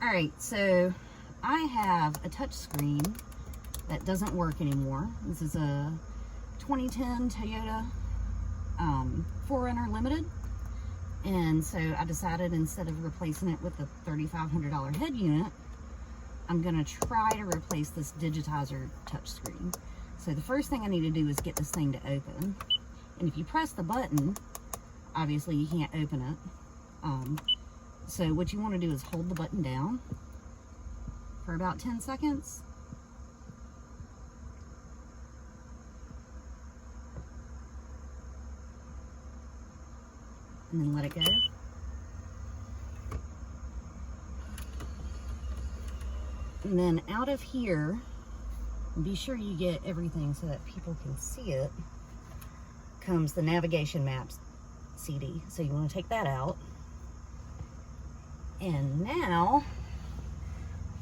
All right, so I have a touch screen that doesn't work anymore. This is a 2010 Toyota 4Runner Limited. And so I decided, instead of replacing it with the $3,500 head unit, I'm gonna try to replace this Digitizer touchscreen. So the first thing I need to do is get this thing to open. And if you press the button, obviously you can't open it. So what you wanna do is hold the button down for about 10 seconds. And then let it go. And then out of here, be sure you get everything so that people can see it, comes the navigation maps CD. So you want to take that out. And now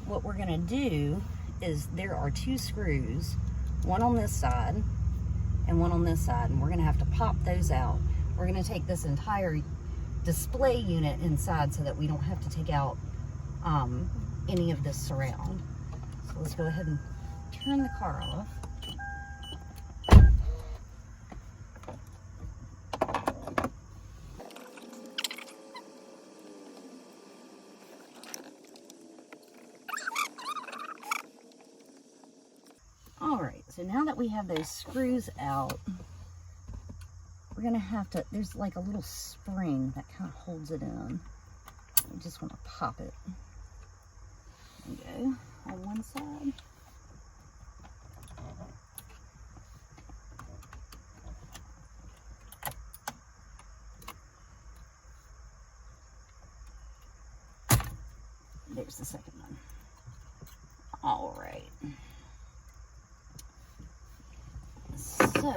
what we're going to do is, there are two screws, one on this side and one on this side, and we're going to have to pop those out. We're going to take this entire display unit inside so that we don't have to take out any of this surround. So let's go ahead and turn the car off. All right, so now that we have those screws out, we're gonna have to, there's like a little spring that kind of holds it in. You just want to pop it. There you go, on one side. There's the second one. All right. So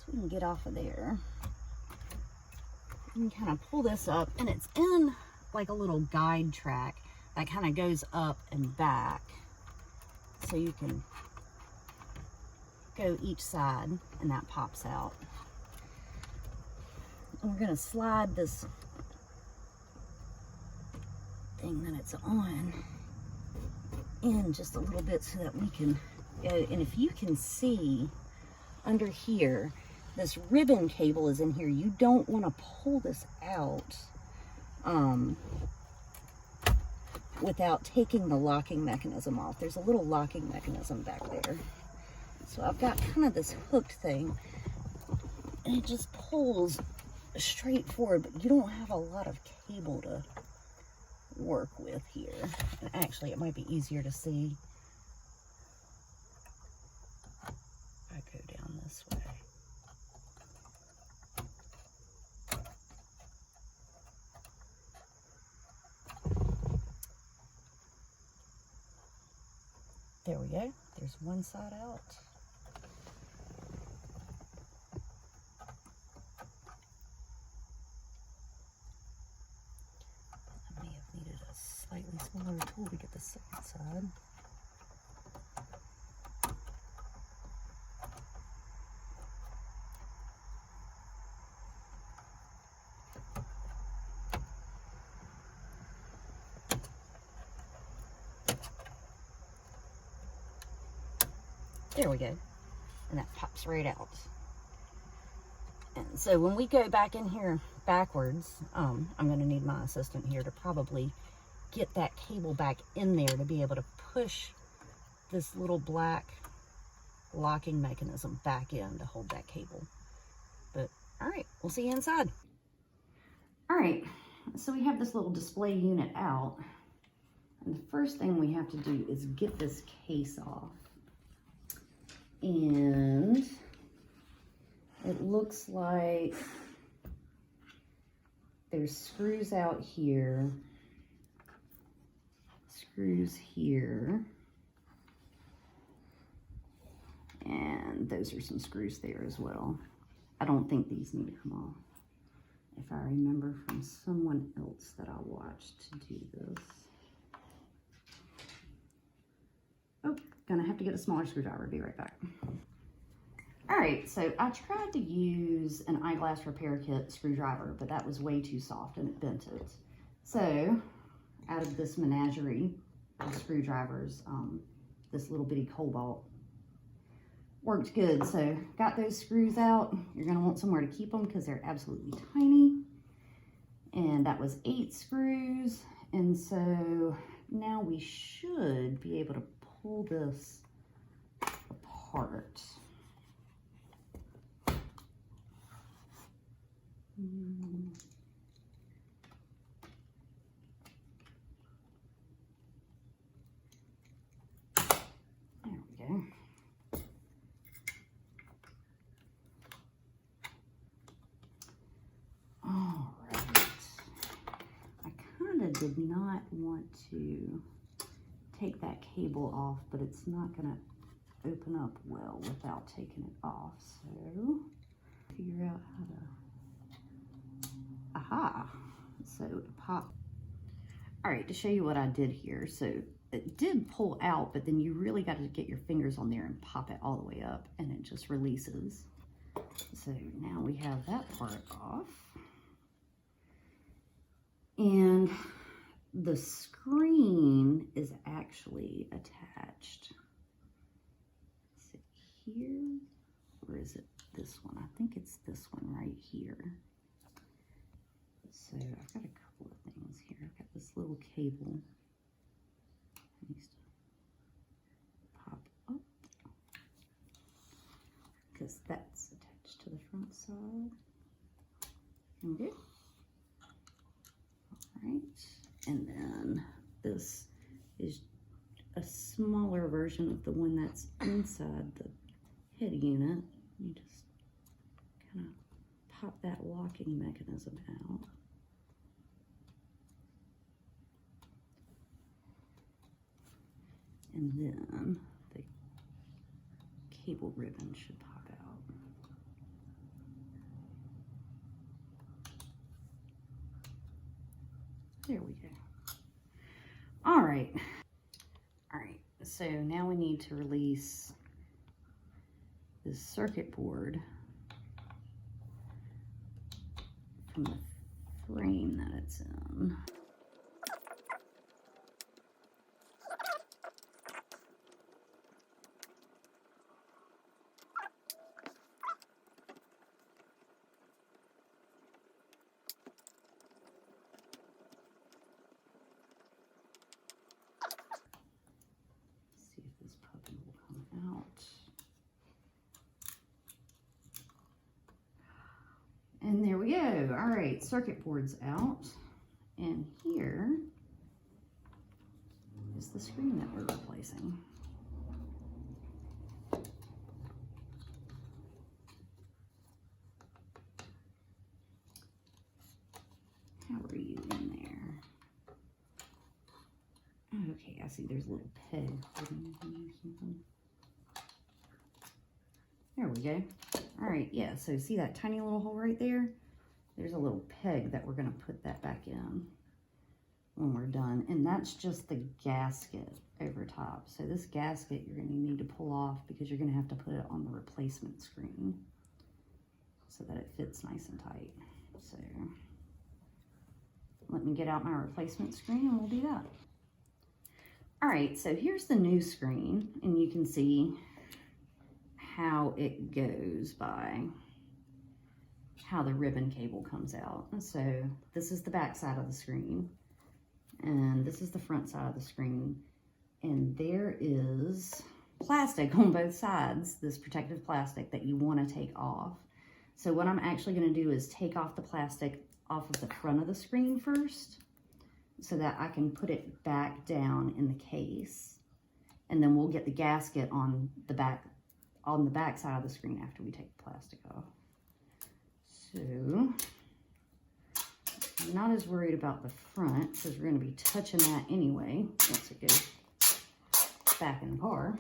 we can get off of there. You can kind of pull this up, and it's in like a little guide track that kind of goes up and back, so you can go each side and that pops out. And we're going to slide this thing that it's on in just a little bit so that we can go. And if you can see under here, this ribbon cable is in here. You don't want to pull this out without taking the locking mechanism off. There's a little locking mechanism back there. So I've got kind of this hooked thing, and it just pulls straight forward, but you don't have a lot of cable to work with here. And actually, it might be easier to see. I go down this way. There we go. There's one side out. I may have needed a slightly smaller tool to get the second side. There we go. And that pops right out. And so when we go back in here backwards, I'm going to need my assistant here to probably get that cable back in there to be able to push this little black locking mechanism back in to hold that cable. But all right, we'll see you inside. All right, so we have this little display unit out. And the first thing we have to do is get this case off. And it looks like there's screws out here, screws here, and those are some screws there as well. I don't think these need to come off, if I remember from someone else that I watched to do this. Oh, gonna have to get a smaller screwdriver. Be right back. All right, so I tried to use an eyeglass repair kit screwdriver, but that was way too soft and it bent it. So out of this menagerie of screwdrivers, this little bitty Cobalt worked good. So got those screws out. You're gonna want somewhere to keep them because they're absolutely tiny. And that was 8 screws. And so now we should be able to pull this apart. There we go. All right. I kind of did not want to take that cable off, but it's not going to open up well without taking it off. So figure out how to, aha, so to pop. All right, to show you what I did here. So it did pull out, but then you really got to get your fingers on there and pop it all the way up and it just releases. So now we have that part off. And the screen is actually attached. Is it here? Or is it this one? I think it's this one right here. So I've got a couple of things here. I've got this little cable. It needs to pop up because that's attached to the front side. Okay. All right. And then this is a smaller version of the one that's inside the head unit. You just kind of pop that locking mechanism out. And then the cable ribbon should pop out. There we go. All right. All right, so now we need to release this circuit board from the frame that it's in. And there we go. All right, circuit board's out. And here is the screen that we're replacing. How are you in there? Okay, I see there's a little peg. There we go. All right, yeah, so see that tiny little hole right there? There's a little peg that we're gonna put that back in when we're done. And that's just the gasket over top. So this gasket you're gonna need to pull off because you're gonna have to put it on the replacement screen so that it fits nice and tight. So let me get out my replacement screen and we'll do that. All right, so here's the new screen and you can see how it goes by how the ribbon cable comes out. So this is the back side of the screen and this is the front side of the screen, and there is plastic on both sides, this protective plastic that you want to take off. So what I'm actually going to do is take off the plastic off of the front of the screen first so that I can put it back down in the case, and then we'll get the gasket on the back side of the screen after we take the plastic off. So I'm not as worried about the front because we're going to be touching that anyway once it goes back in the car.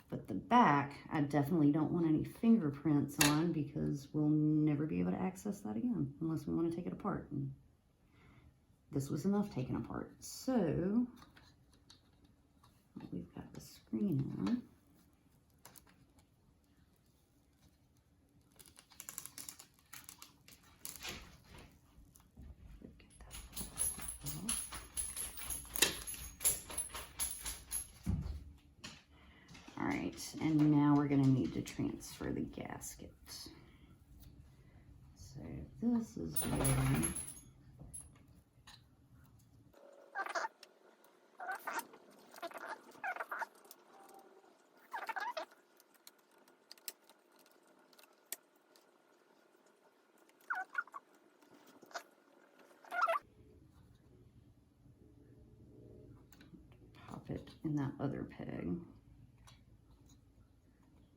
But the back, I definitely don't want any fingerprints on because we'll never be able to access that again unless we want to take it apart. And this was enough taken apart. So we've got the screen on. to transfer the gasket. So this is where it in that other peg.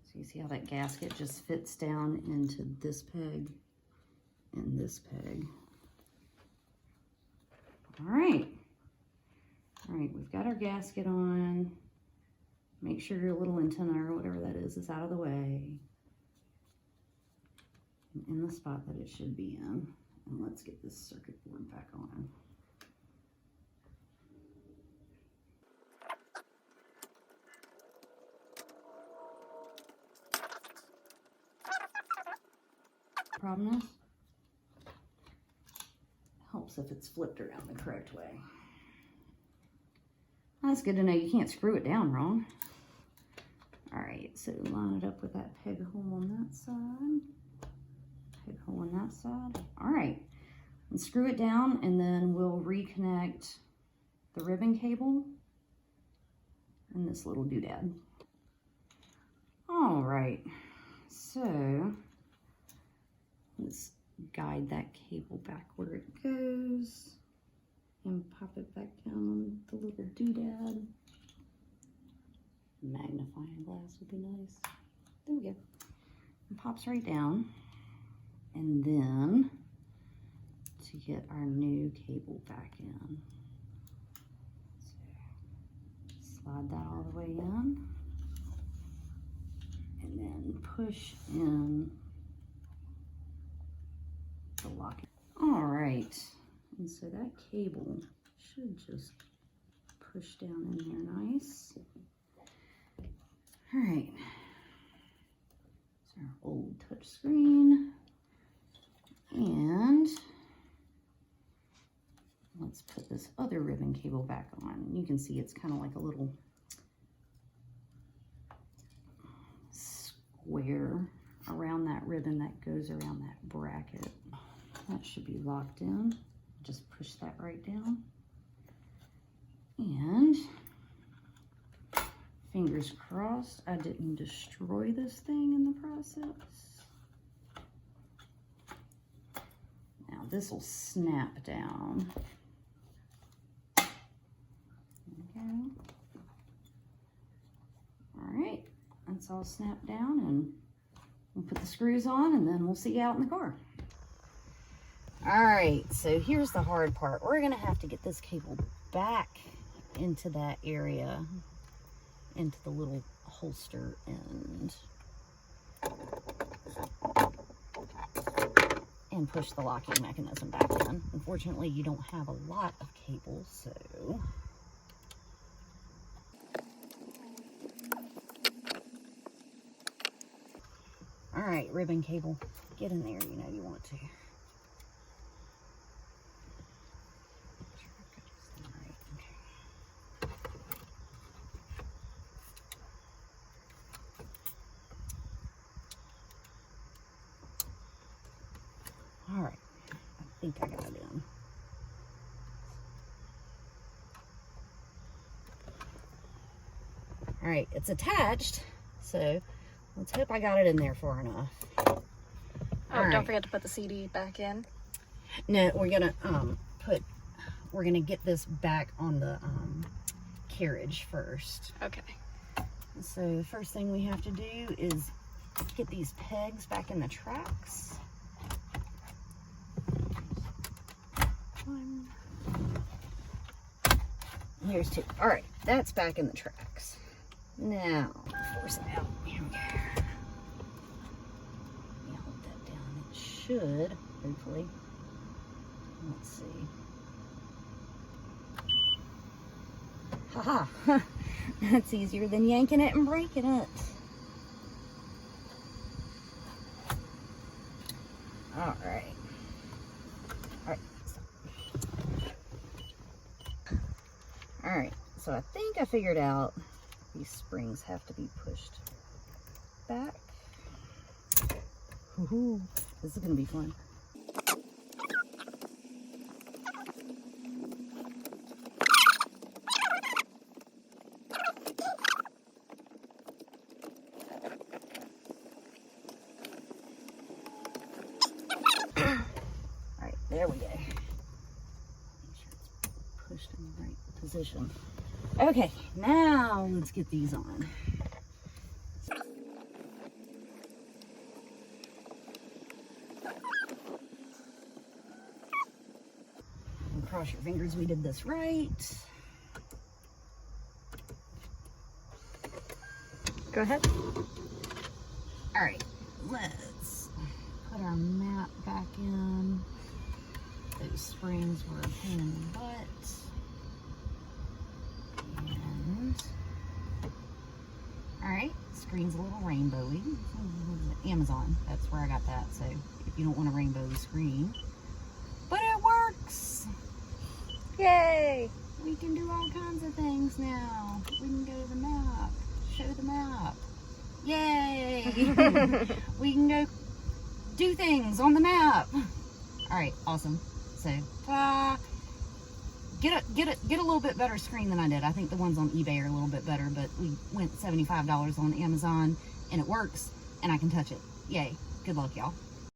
So you see how that gasket just fits down into this peg and this peg. All right, we've got our gasket on. Make sure your little antenna or whatever that is out of the way. And in the spot that it should be in. And let's get this circuit board back on. Problem is, helps if it's flipped around the correct way. That's good to know you can't screw it down wrong. All right, so line it up with that peg hole on that side, peg hole on that side. All right, and screw it down, and then we'll reconnect the ribbon cable and this little doodad. All right, so let's guide that cable back where it goes and pop it back down on the little doodad. Magnifying glass would be nice. There we go. It pops right down. And then to get our new cable back in. So slide that all the way in. And then push in the lock. All right, and so that cable should just push down in there nice. All right, it's our old touch screen, and let's put this other ribbon cable back on. You can see it's kind of like a little square around that ribbon that goes around that bracket. That should be locked in. Just push that right down. And fingers crossed I didn't destroy this thing in the process. Now this will snap down. Okay. All right, that's all snapped down, and we'll put the screws on, and then we'll see you out in the car. All right, so here's the hard part. We're gonna have to get this cable back into that area, into the little holster end, and push the locking mechanism back in. Unfortunately, you don't have a lot of cable, so all right, ribbon cable, get in there, you know you want to. All right, I think I got it in. All right, it's attached, so let's hope I got it in there far enough. Oh, don't forget to put the CD back in. No, we're gonna get this back on the carriage first. Okay. So the first thing we have to do is get these pegs back in the tracks. One. Here's two. All right, that's back in the tracks. Now, force it out. Here we go. Let me hold that down. It should, hopefully. Let's see. Haha. That's easier than yanking it and breaking it. All right. All right, so I think I figured out these springs have to be pushed back. Woohoo. This is gonna be fun. Alright, there we go. Make sure it's pushed in the right position. Okay, now let's get these on. And cross your fingers we did this right. Go ahead. Alright, let's put our mat back in. Those springs were a pain in the butt. And, alright, screen's a little rainbowy. Amazon, that's where I got that. So if you don't want a rainbow screen, but it works. Yay! We can do all kinds of things now. We can go to the map, show the map. Yay! We can go do things on the map. All right, awesome. So, get a little bit better screen than I did. I think the ones on eBay are a little bit better, but we went $75 on Amazon, and it works, and I can touch it. Yay! Good luck, y'all.